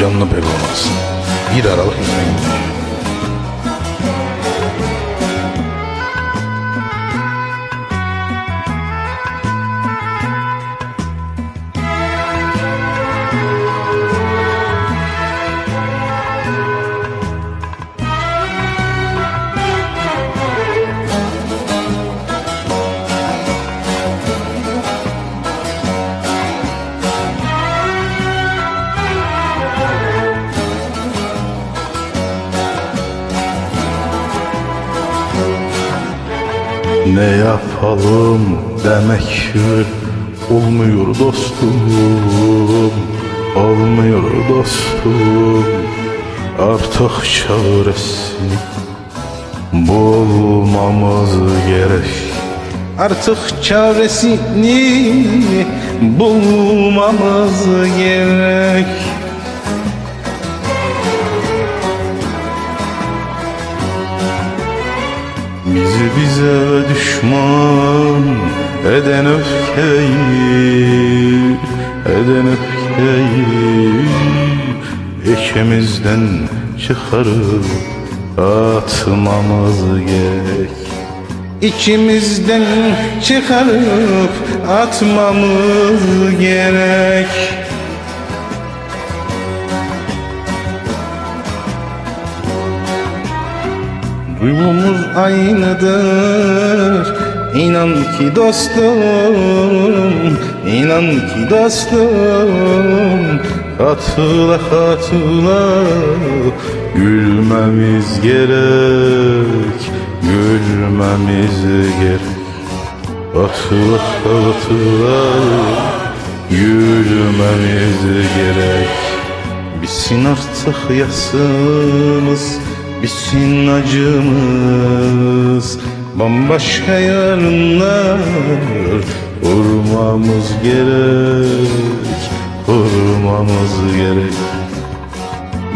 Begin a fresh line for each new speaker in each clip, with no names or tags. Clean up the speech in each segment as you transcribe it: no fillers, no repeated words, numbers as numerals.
canlı performans. 1 Aralık 2023. Ne yapalım demektir olmuyor dostum, olmuyor dostum. Artık çaresini bulmamız gerek. Artık çaresini bulmamız gerek. Bize düşman eden öfkeyi, içimizden çıkarıp atmamız gerek. İçimizden çıkarıp atmamız gerek. Duygumuz aynıdır, inan ki dostum, inan ki dostum. Hatıla hatıla gülmemiz gerek, gülmemiz gerek. Hatıla hatıla gülmemiz gerek. Bitsin artık yasımız, bitsin acımız, bambaşka yarınlar kurmamız gerek, kurmamız gerek.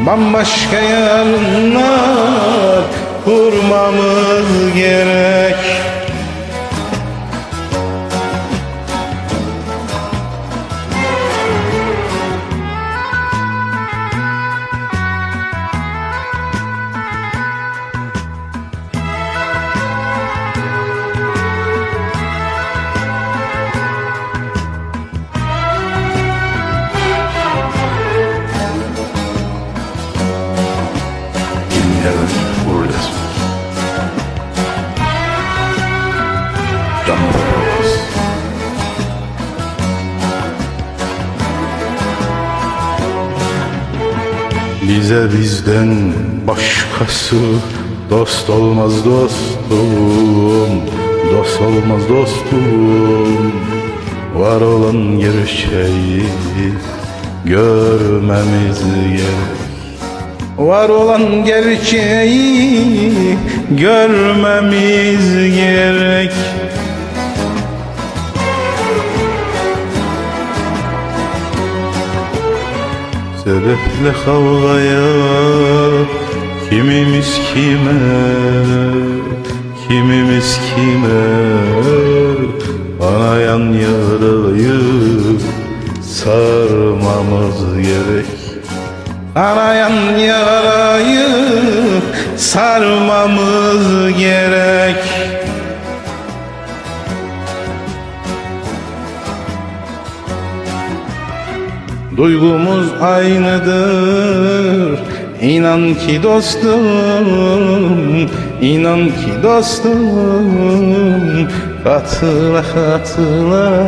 Bambaşka yarınlar kurmamız gerek. Evet, buradayız. Canlı performans. Bize bizden başkası dost olmaz dostum, dost olmaz dostum. Var olan gerçeği görmemiz gerek. Var olan gerçeği görmemiz gerek. Sebeple kavgaya kimimiz kime, kimimiz kime, anayan yarayı sarmamız gerek. Anayan yarayı sarmamız gerek. Duygumuz aynıdır, inan ki dostum, inan ki dostum. Hatıla hatıla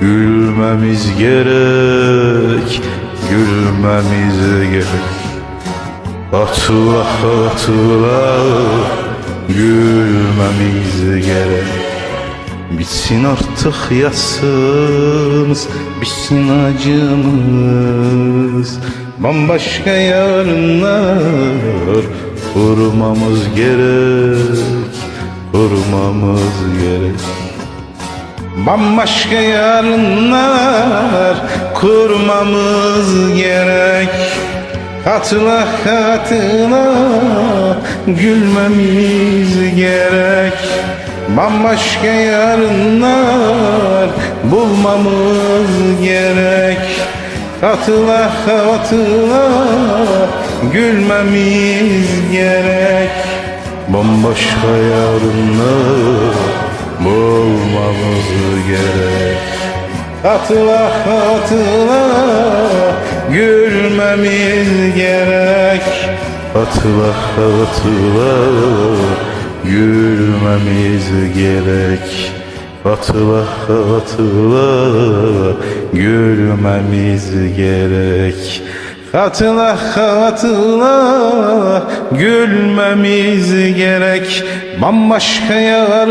gülmemiz gerek, gülmemiz gerek. Hatıla hatıla gülmemiz gerek. Bitsin artık yasımız, bitsin acımız, bambaşka yarınlar kurmamız gerek, kurmamız gerek. Bambaşka yarınlar kurmamız gerek. Hatıla hatıla gülmemiz gerek. Bambaşka yarınlar bulmamız gerek. Hatıla hatıla gülmemiz gerek. Bambaşka yarınlar bulmamız gerek. Hatıla hatıla gülmemiz gerek. Hatıla hatıla gülmemiz gerek. Hatıla hatıla gülmemiz gerek. Hatıla hatıla gülmemiz gerek. Bambaşka yarınlar